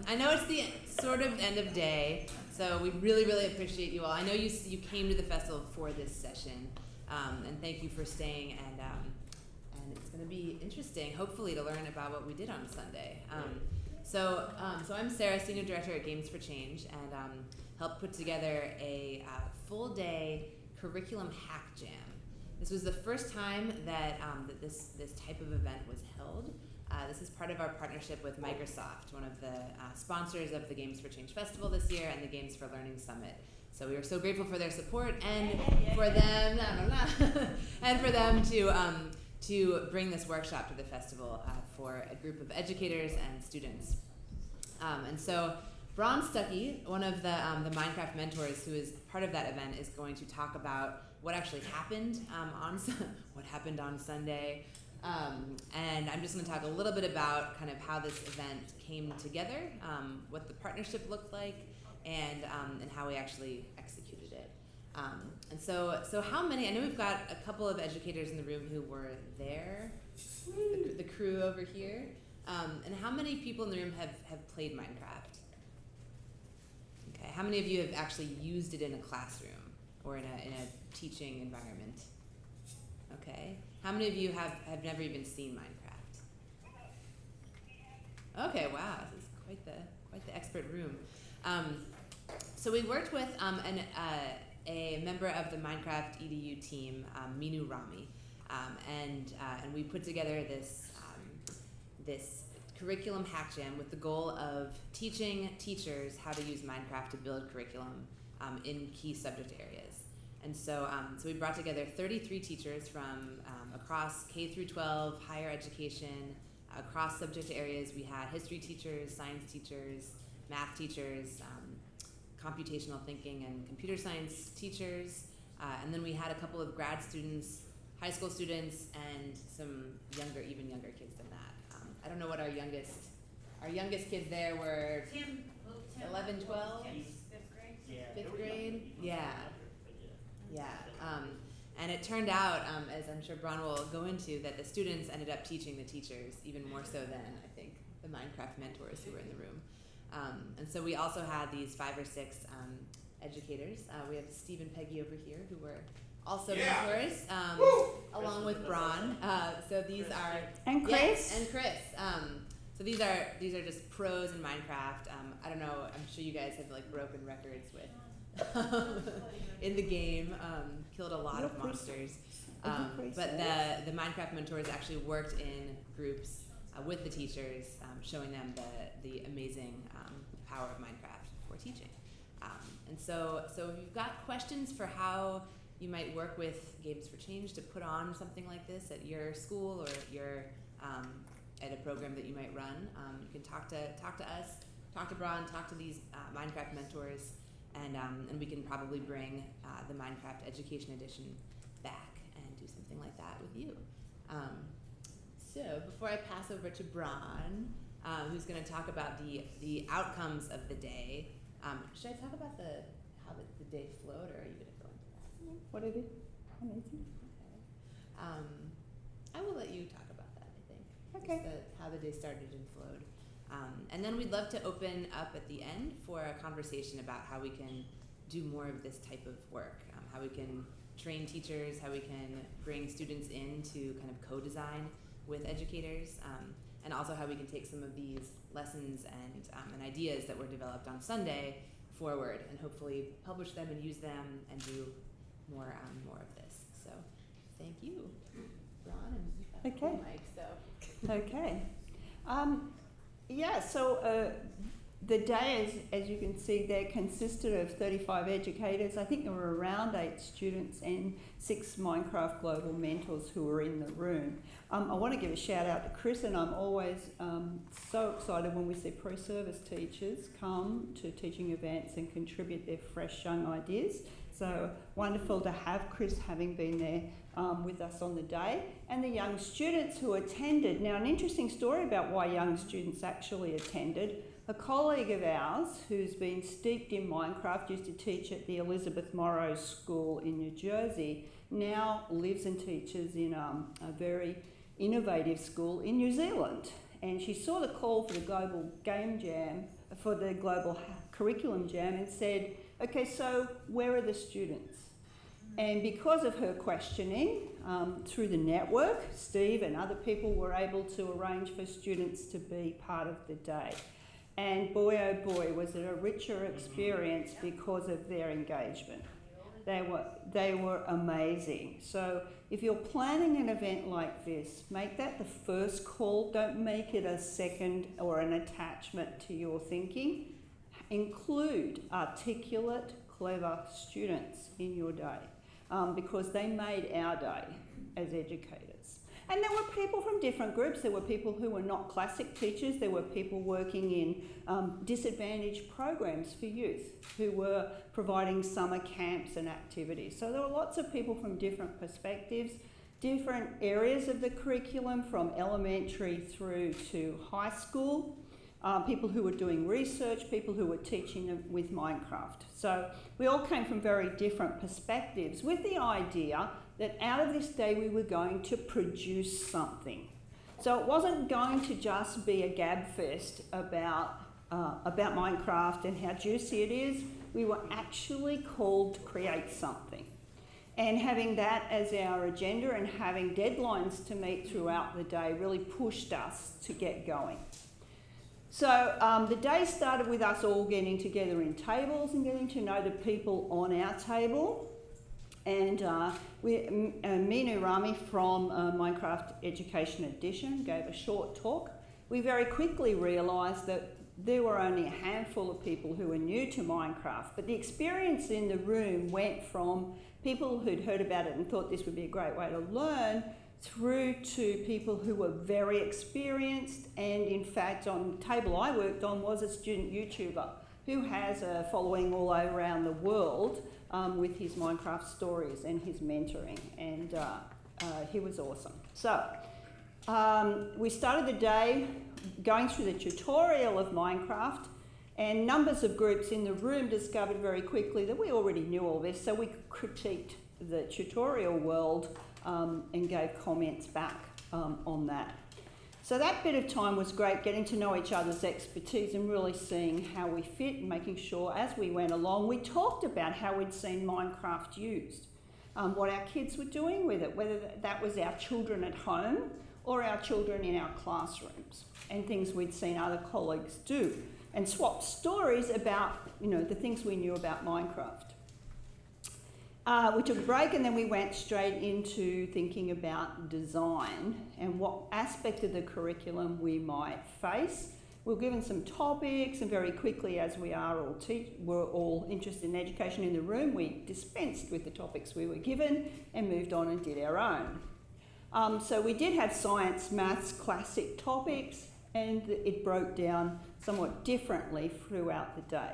I know it's the sort of end of day, so we really, really appreciate you all. I know you came to the festival for this session, and thank you for staying. And it's going to be interesting, hopefully, to learn about what we did on Sunday. So I'm Sara, Senior Director at Games for Change, and helped put together a full-day curriculum hackjam. This was the first time that this type of event was held. This is part of our partnership with Microsoft, one of the sponsors of the Games for Change Festival this year and the Games for Learning Summit. So we are so grateful for their support and for them, and for them to bring this workshop to the festival for a group of educators and students. And so Bron Stuckey, one of the Minecraft mentors who is part of that event, is going to talk about what actually happened on Sunday. And I'm just going to talk a little bit about kind of how this event came together, what the partnership looked like, and how we actually executed it. And so how many? I know we've got a couple of educators in the room who were there, the crew over here. And how many people in the room have played Minecraft? Okay. How many of you have actually used it in a classroom or in a teaching environment? Okay. How many of you have never even seen Minecraft? Okay, wow, this is quite the expert room. So we worked with a member of the Minecraft EDU team, Minu Rami, and we put together this curriculum hackjam with the goal of teaching teachers how to use Minecraft to build curriculum in key subject areas. And so we brought together 33 teachers from across K through 12, higher education, across subject areas. We had history teachers, science teachers, math teachers, computational thinking and computer science teachers, and then we had a couple of grad students, high school students, and some even younger kids than that. I don't know what our youngest kids there were. 11, 12? Fifth grade? Yeah. And it turned out, as I'm sure Bron will go into, that the students ended up teaching the teachers even more so than, I think, the Minecraft mentors who were in the room. And so we also had these 5 or 6 educators. We have Steve and Peggy over here who were also mentors, along with Bron. So these are... And Chris. Yes, and Chris. So these are just pros in Minecraft. I don't know, I'm sure you guys have broken records with in the game, killed a lot of monsters. But the Minecraft mentors actually worked in groups with the teachers, showing them the amazing power of Minecraft for teaching. And so if you've got questions for how you might work with Games for Change to put on something like this at your school or at your at a program that you might run, you can talk to us, talk to Bron, talk to these Minecraft mentors, and we can probably bring the Minecraft Education Edition back and do something like that with you. So before I pass over to Bron, who's going to talk about the outcomes of the day, should I talk about how the day flowed, or are you going to go into that? What did it? Amazing. Okay. I will let you talk about that, I think. Okay. Just how the day started and flowed. And then we'd love to open up at the end for a conversation about how we can do more of this type of work, how we can train teachers, how we can bring students in to kind of co-design with educators, and also how we can take some of these lessons and ideas that were developed on Sunday forward and hopefully publish them and use them and do more of this. So thank you, Bron, and we've got a mic, so. Okay. So the day, as you can see there, consisted of 35 educators. I think there were around 8 students and 6 Minecraft Global mentors who were in the room. I want to give a shout out to Chris, and I'm always so excited when we see pro-service teachers come to teaching events and contribute their fresh young ideas. So wonderful to have Chris having been there with us on the day, and the young students who attended. Now, an interesting story about why young students actually attended. A colleague of ours who's been steeped in Minecraft, used to teach at the Elizabeth Morrow School in New Jersey, now lives and teaches in a very innovative school in New Zealand. And she saw the call for the Global Game Jam a for the Global Curriculum Jam and said, okay, so where are the students? And because of her questioning, through the network, Steve and other people were able to arrange for students to be part of the day. And boy, oh boy, was it a richer experience because of their engagement. They were amazing. So if you're planning an event like this, make that the first call. Don't make it a second or an attachment to your thinking. Include articulate, clever students in your day because they made our day as educators. And there were people from different groups. There were people who were not classic teachers. There were people working in disadvantaged programs for youth who were providing summer camps and activities. So there were lots of people from different perspectives, different areas of the curriculum from elementary through to high school, people who were doing research, people who were teaching them with Minecraft. So we all came from very different perspectives with the idea that out of this day we were going to produce something. So it wasn't going to just be a gab fest about Minecraft and how juicy it is. We were actually called to create something. And having that as our agenda and having deadlines to meet throughout the day really pushed us to get going. So the day started with us all getting together in tables and getting to know the people on our table. And Minu Rami from Minecraft Education Edition gave a short talk. We very quickly realised that there were only a handful of people who were new to Minecraft, but the experience in the room went from people who'd heard about it and thought this would be a great way to learn through to people who were very experienced, and in fact on the table I worked on was a student YouTuber who has a following all around the world with his Minecraft stories and his mentoring, and he was awesome. So we started the day going through the tutorial of Minecraft, and numbers of groups in the room discovered very quickly that we already knew all this, so we critiqued the tutorial world and gave comments back on that. So that bit of time was great, getting to know each other's expertise and really seeing how we fit and making sure as we went along, we talked about how we'd seen Minecraft used, what our kids were doing with it, whether that was our children at home or our children in our classrooms, and things we'd seen other colleagues do, and swapped stories about, the things we knew about Minecraft. We took a break and then we went straight into thinking about design and what aspect of the curriculum we might face. We were given some topics, and very quickly, as we are all we're all interested in education in the room, we dispensed with the topics we were given and moved on and did our own. So we did have science, maths, classic topics, and it broke down somewhat differently throughout the day.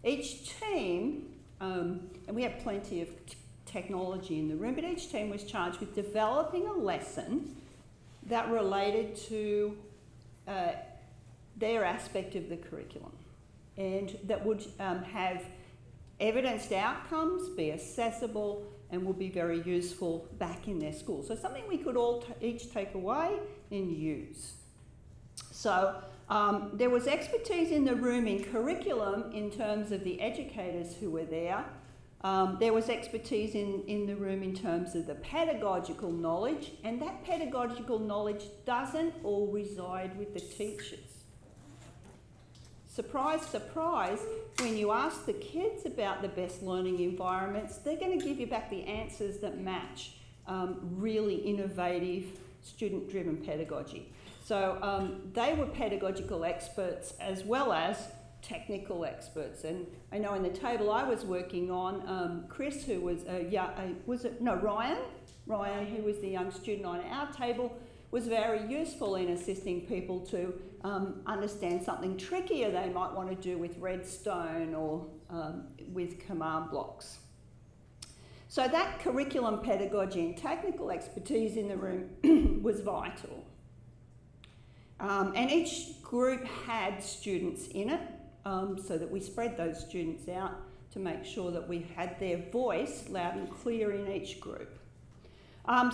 Each team, and we had plenty of technology in the room, but each team was charged with developing a lesson that related to their aspect of the curriculum, and that would have evidenced outcomes, be accessible, and would be very useful back in their school. So something we could all each take away and use. So there was expertise in the room in curriculum in terms of the educators who were there. There was expertise in the room in terms of the pedagogical knowledge, and that pedagogical knowledge doesn't all reside with the teachers. Surprise, surprise, when you ask the kids about the best learning environments, they're going to give you back the answers that match really innovative, student-driven pedagogy. So they were pedagogical experts as well as technical experts. And I know in the table I was working on, Chris, who was Ryan, who was the young student on our table, was very useful in assisting people to understand something trickier they might want to do with redstone or with command blocks. So that curriculum pedagogy and technical expertise in the room was vital. And each group had students in it, so that we spread those students out to make sure that we had their voice loud and clear in each group.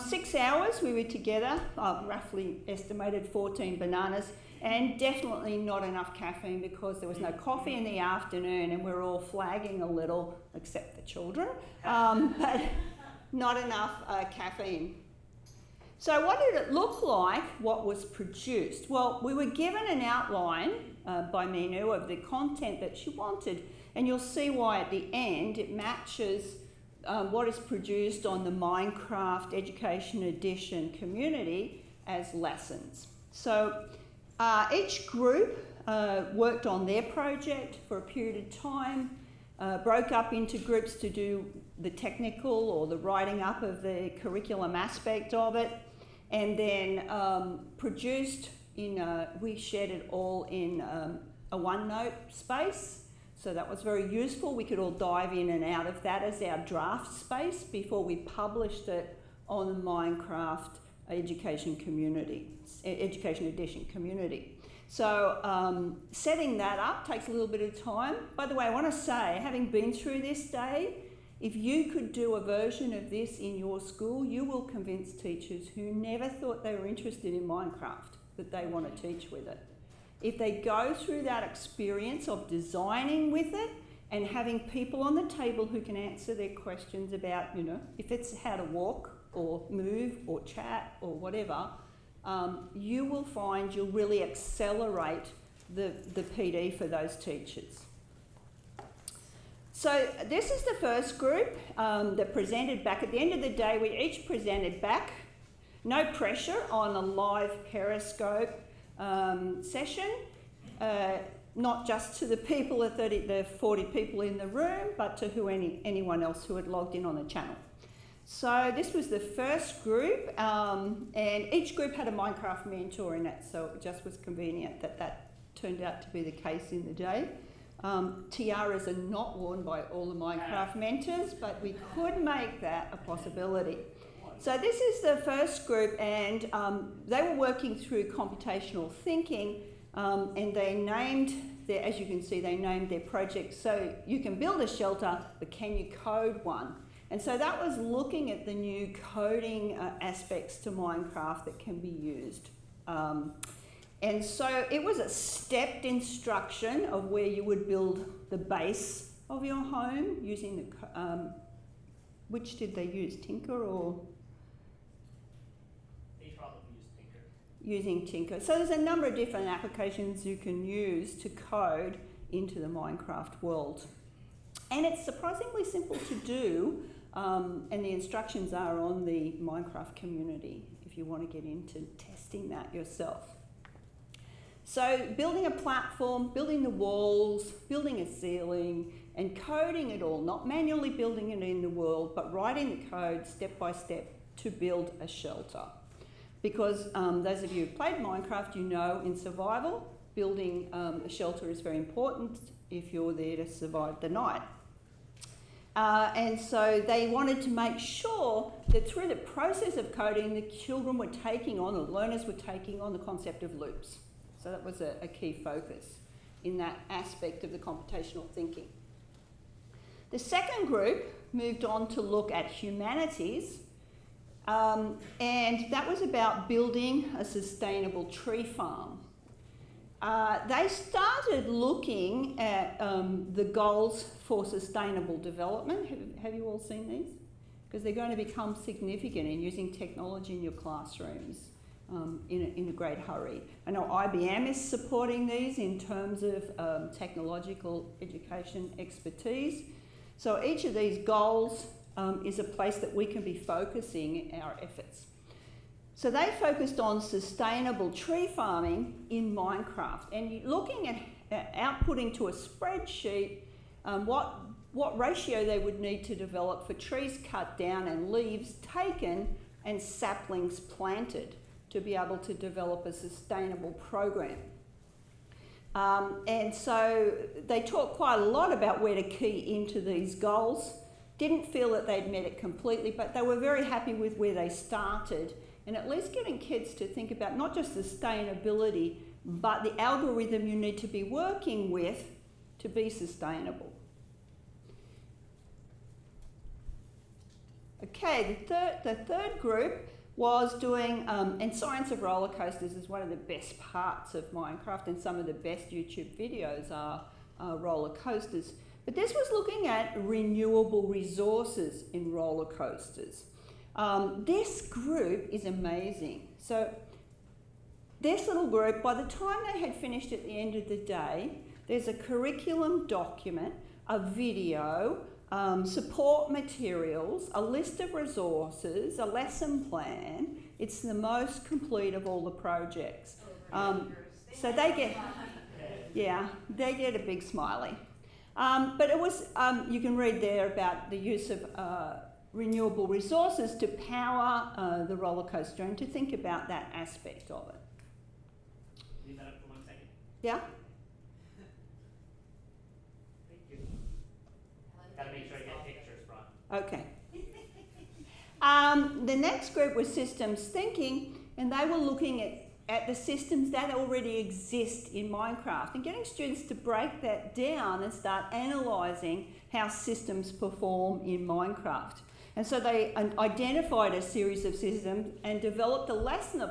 6 hours we were together, roughly estimated 14 bananas, And definitely not enough caffeine because there was no coffee in the afternoon and we're all flagging a little, except the children, but not enough caffeine. So what did it look like, what was produced? Well, we were given an outline by Minu of the content that she wanted, and you'll see why at the end it matches what is produced on the Minecraft Education Edition community as lessons. So each group worked on their project for a period of time, broke up into groups to do the technical or the writing up of the curriculum aspect of it, and then produced we shared it all in a OneNote space. So that was very useful. We could all dive in and out of that as our draft space before we published it on the Minecraft Education Edition community. So setting that up takes a little bit of time. By the way, I want to say, having been through this day, if you could do a version of this in your school, you will convince teachers who never thought they were interested in Minecraft that they want to teach with it. If they go through that experience of designing with it and having people on the table who can answer their questions about, if it's how to walk or move or chat or whatever, you will find you'll really accelerate the PD for those teachers. So this is the first group that presented back. At the end of the day, we each presented back. No pressure on a live Periscope session, not just to the people, the 40 people in the room, but to anyone else who had logged in on the channel. So this was the first group, and each group had a Minecraft mentor in it, so it just was convenient that turned out to be the case in the day. Tiaras are not worn by all the Minecraft mentors, but we could make that a possibility. So this is the first group, and they were working through computational thinking, and they named as you can see, they named their project. So you can build a shelter, but can you code one? And so that was looking at the new coding aspects to Minecraft that can be used. And so it was a stepped instruction of where you would build the base of your home using the, which did they use, Tinker or? They probably used Tinker. Using Tinker. So there's a number of different applications you can use to code into the Minecraft world. And it's surprisingly simple to do, and the instructions are on the Minecraft community if you want to get into testing that yourself. So building a platform, building the walls, building a ceiling, and coding it all, not manually building it in the world, but writing the code step by step to build a shelter. Because those of you who've played Minecraft, you know in survival, building a shelter is very important if you're there to survive the night. And so they wanted to make sure that through the process of coding, the children were taking on, or learners were taking on the concept of loops. So that was a key focus in that aspect of the computational thinking. The second group moved on to look at humanities, and that was about building a sustainable tree farm. They started looking at the goals for sustainable development. Have you all seen these? Because they're going to become significant in using technology in your classrooms in a great hurry. I know IBM is supporting these in terms of technological education expertise. So each of these goals is a place that we can be focusing our efforts. So they focused on sustainable tree farming in Minecraft and looking at outputting to a spreadsheet what ratio they would need to develop for trees cut down and leaves taken and saplings planted to be able to develop a sustainable program. And so they talked quite a lot about where to key into these goals. Didn't feel that they'd met it completely, but they were very happy with where they started, and at least getting kids to think about not just sustainability, but the algorithm you need to be working with to be sustainable. Okay, the third group was doing, and Science of Roller Coasters is one of the best parts of Minecraft, and some of the best YouTube videos are roller coasters. But this was looking at renewable resources in roller coasters. This group is amazing. So this little group, by the time they had finished at the end of the day, there's a curriculum document, a video, support materials, a list of resources, a lesson plan. It's the most complete of all the projects. So they get, yeah, they get a big smiley. But it was, you can read there about the use of renewable resources to power the roller coaster, and to think about that aspect of it. Leave that up for 1 second. Yeah? Thank you. Gotta make sure I get pictures, Bron. Okay. The next group was systems thinking, and they were looking at the systems that already exist in Minecraft and getting students to break that down and start analysing how systems perform in Minecraft. And so they identified a series of systems and developed a lesson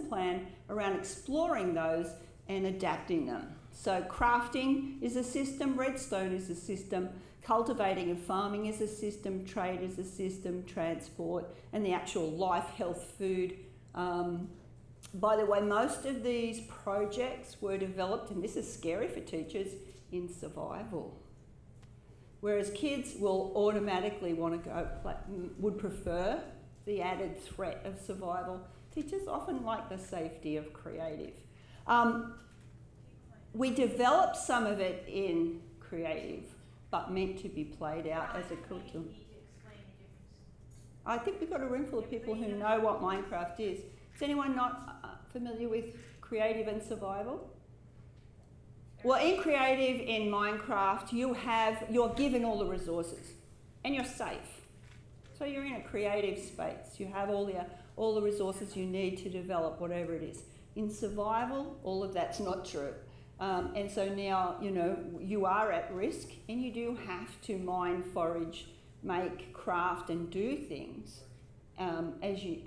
plan around exploring those and adapting them. So crafting is a system, redstone is a system, cultivating and farming is a system, trade is a system, transport, and the actual life, health, food. By the way, most of these projects were developed, and this is scary for teachers, in survival. Whereas kids will automatically want to would prefer the added threat of survival. Teachers often like the safety of creative. We developed some of it in creative, but meant to be played out as a curriculum. I think we've got a room full of people who know what Minecraft is. Is anyone not familiar with creative and survival? Well, in creative, in Minecraft, you're given all the resources and you're safe. So you're in a creative space. You have all the resources you need to develop whatever it is. In survival, all of that's not true. And so now, you are at risk, and you do have to mine, forage, make, craft, and do things as you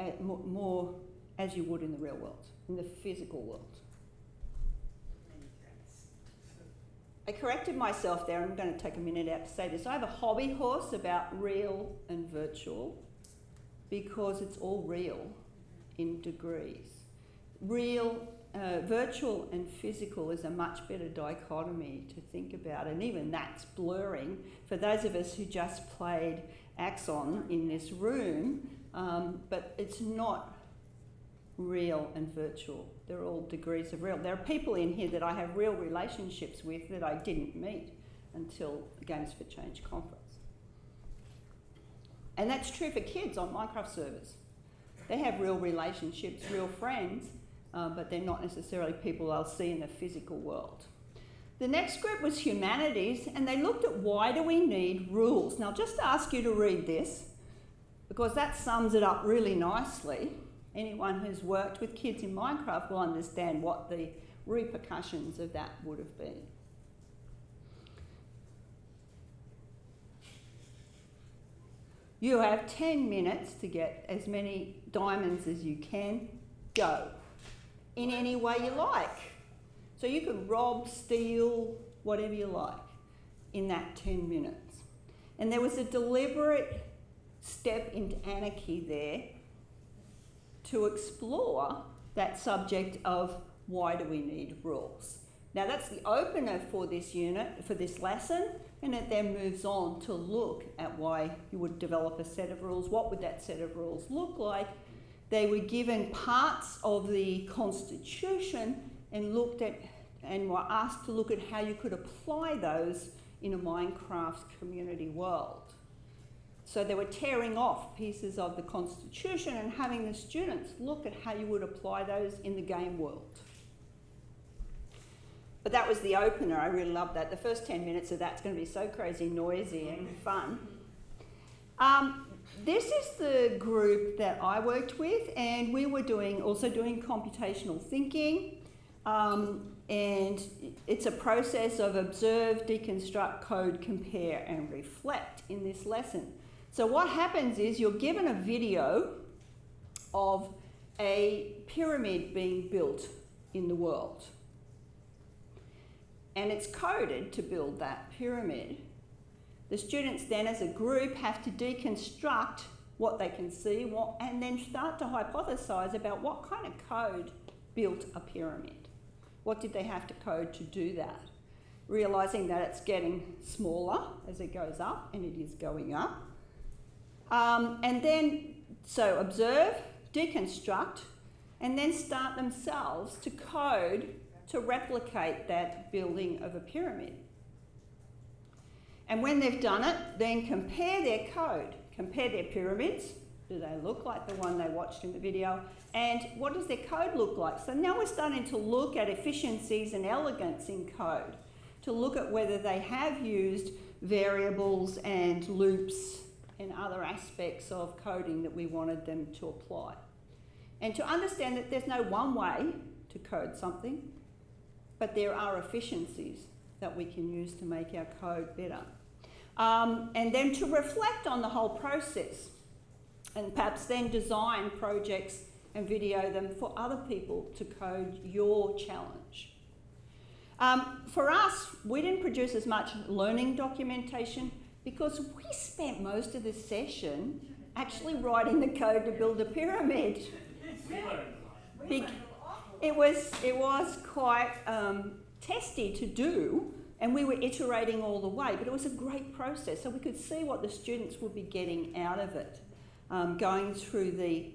would in the real world, in the physical world. I corrected myself there. I'm going to take a minute out to say this. I have a hobby horse about real and virtual, because it's all real in degrees. Virtual and physical is a much better dichotomy to think about, and even that's blurring for those of us who just played Axon in this room, but it's not real and virtual. They're all degrees of real. There are people in here that I have real relationships with that I didn't meet until the Games for Change conference. And that's true for kids on Minecraft servers. They have real relationships, real friends, but they're not necessarily people I'll see in the physical world. The next group was humanities, and they looked at why do we need rules. Now, just ask you to read this, because that sums it up really nicely. Anyone who's worked with kids in Minecraft will understand what the repercussions of that would have been. You have 10 minutes to get as many diamonds as you can. Go. In any way you like. So you can rob, steal, whatever you like in that 10 minutes. And there was a deliberate step into anarchy there to explore that subject of why do we need rules. Now that's the opener for this unit, for this lesson, and it then moves on to look at why you would develop a set of rules. What would that set of rules look like? They were given parts of the Constitution and were asked to look at how you could apply those in a Minecraft community world. So they were tearing off pieces of the Constitution and having the students look at how you would apply those in the game world. But that was the opener. I really loved that. The first 10 minutes of that's going to be so crazy noisy and fun. This is the group that I worked with, and we were also doing computational thinking. And it's a process of observe, deconstruct, code, compare, and reflect in this lesson. So what happens is you're given a video of a pyramid being built in the world. And it's coded to build that pyramid. The students then as a group have to deconstruct what they can see and then start to hypothesize about what kind of code built a pyramid. What did they have to code to do that? Realising that it's getting smaller as it goes up, and it is going up. And then, so observe, deconstruct, and then start themselves to code to replicate that building of a pyramid. And when they've done it, then compare their code, compare their pyramids. Do they look like the one they watched in the video? And what does their code look like? So now we're starting to look at efficiencies and elegance in code, to look at whether they have used variables and loops and other aspects of coding that we wanted them to apply. And to understand that there's no one way to code something, but there are efficiencies that we can use to make our code better. And then to reflect on the whole process, and perhaps then design projects and video them for other people to code your challenge. For us, we didn't produce as much learning documentation because we spent most of the session actually writing the code to build a pyramid. It was quite testy to do, and we were iterating all the way, but it was a great process, so we could see what the students would be getting out of it, going through the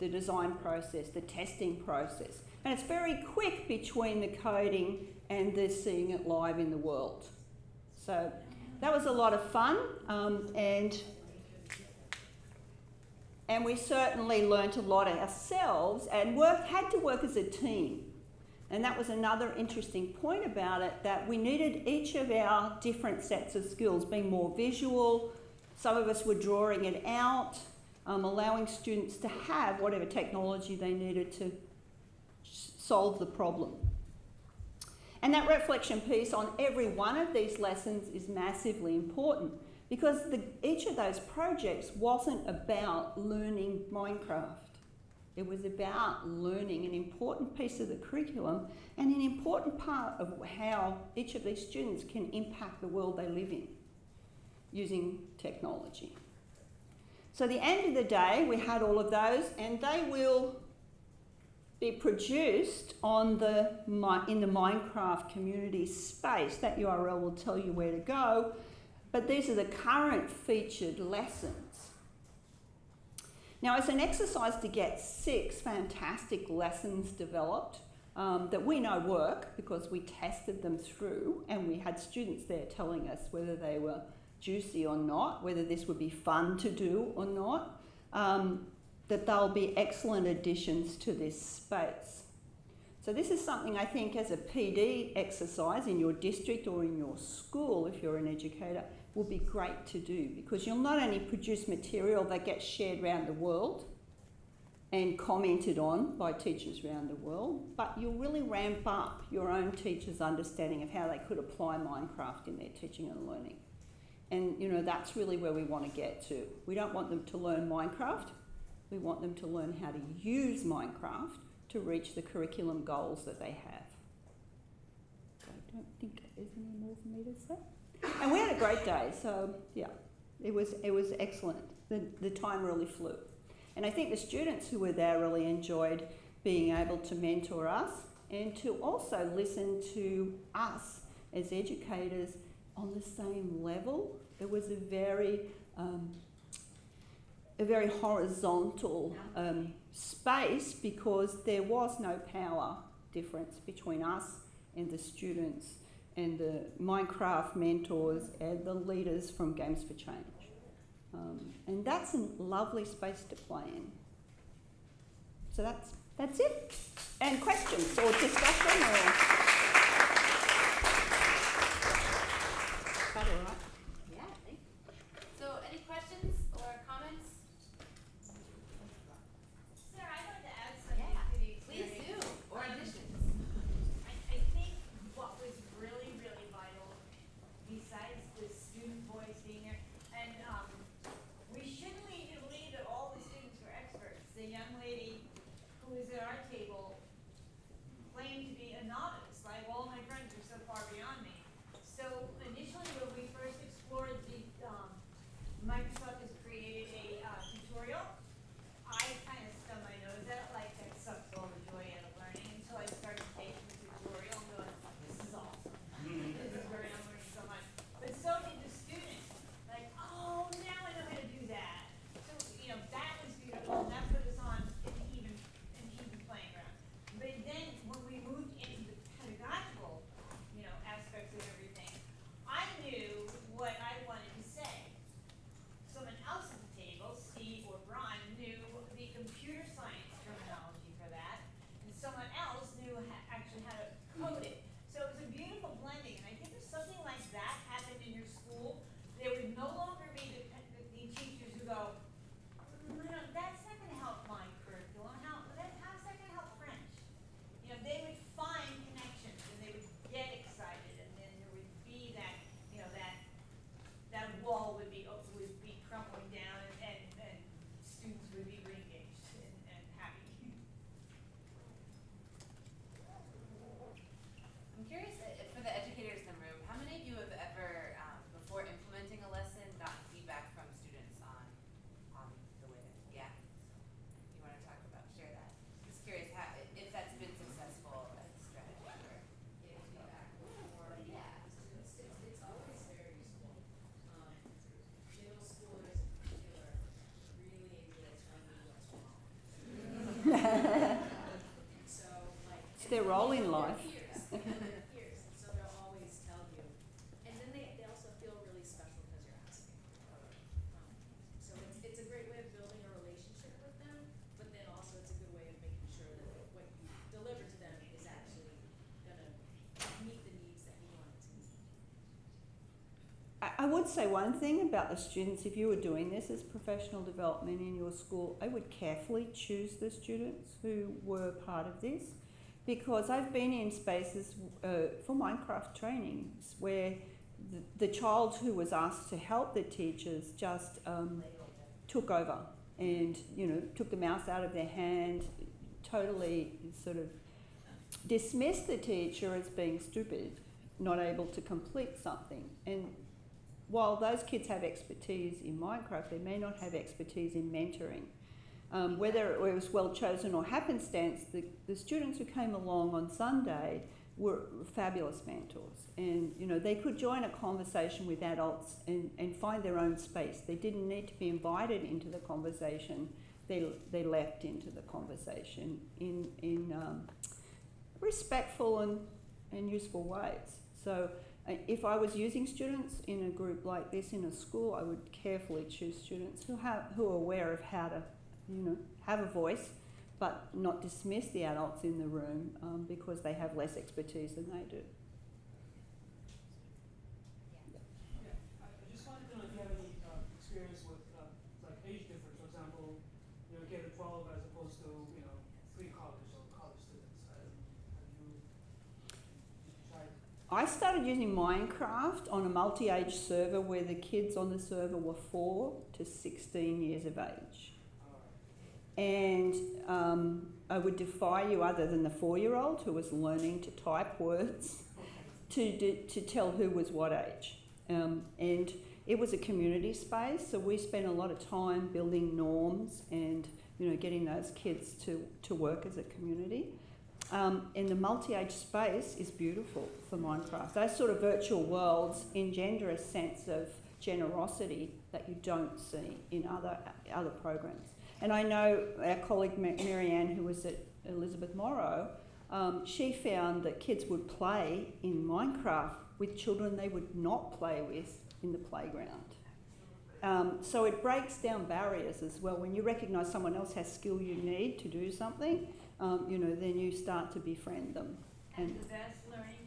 design process, the testing process. And it's very quick between the coding and the seeing it live in the world. So that was a lot of fun, and we certainly learnt a lot ourselves and had to work as a team. And that was another interesting point about it, that we needed each of our different sets of skills being more visual. Some of us were drawing it out, allowing students to have whatever technology they needed to solve the problem. And that reflection piece on every one of these lessons is massively important, because each of those projects wasn't about learning Minecraft. It was about learning an important piece of the curriculum and an important part of how each of these students can impact the world they live in using technology. So at the end of the day, we had all of those, and they will be produced in the Minecraft community space. That URL will tell you where to go, but these are the current featured lessons. Now, as an exercise to get 6 fantastic lessons developed that we know work because we tested them through, and we had students there telling us whether they were juicy or not, whether this would be fun to do or not, that they'll be excellent additions to this space. So this is something I think as a PD exercise in your district or in your school, if you're an educator, will be great to do, because you'll not only produce material that gets shared around the world and commented on by teachers around the world, but you'll really ramp up your own teachers' understanding of how they could apply Minecraft in their teaching and learning. And that's really where we want to get to. We don't want them to learn Minecraft. We want them to learn how to use Minecraft to reach the curriculum goals that they have. I don't think there's any more for me to say. And we had a great day, so yeah, it was excellent. The time really flew. And I think the students who were there really enjoyed being able to mentor us and to also listen to us as educators on the same level. It was a very horizontal space, because there was no power difference between us and the students and the Minecraft mentors and the leaders from Games for Change. And that's a lovely space to play in. So that's it. And questions or discussion or... Is that all right? Yeah, thank you. So any questions or comments? Sarah, I'd like to add something to the Please experience. do. Or additions. I think what was really, really vital, besides the student voice being there, and we shouldn't lead to believe that all the students were experts. The young lady So, like, It's their role in life. Peers, and so they'll always tell you. And then they also feel really special because you're asking. So it's a great way of building a relationship with them, but then also it's a good way of making sure that what you deliver to them is actually gonna meet the needs that you want it to meet. I would say one thing about the students, if you were doing this as professional development in your school, I would carefully choose the students who were part of this, because I've been in spaces for Minecraft trainings where the child who was asked to help the teachers just took over and, you know, took the mouse out of their hand, totally sort of dismissed the teacher as being stupid, not able to complete something. And while those kids have expertise in Minecraft, they may not have expertise in mentoring. Whether it was well chosen or happenstance, the students who came along on Sunday were fabulous mentors. And, you know, they could join a conversation with adults and find their own space. They didn't need to be invited into the conversation. They leapt into the conversation in respectful and useful ways. So if I was using students in a group like this in a school, I would carefully choose students who are aware of how to, you know, have a voice, but not dismiss the adults in the room because they have less expertise than they do. Yeah, I just wanted to know if you have any experience with like age difference. For example, you know, K to 12 as opposed to, you know, pre-college or college students. Have you tried? I started using Minecraft on a multi-age server where the kids on the server were 4 to 16 years of age. And I would defy you, other than the 4-year-old who was learning to type words, to tell who was what age. And it was a community space, so we spent a lot of time building norms and, you know, getting those kids to work as a community. And the multi-age space is beautiful for Minecraft. Those sort of virtual worlds engender a sense of generosity that you don't see in other programs. And I know our colleague Marianne, who was at Elizabeth Morrow, she found that kids would play in Minecraft with children they would not play with in the playground. So it breaks down barriers as well. When you recognise someone else has skill you need to do something, you know, then you start to befriend them. And the best learning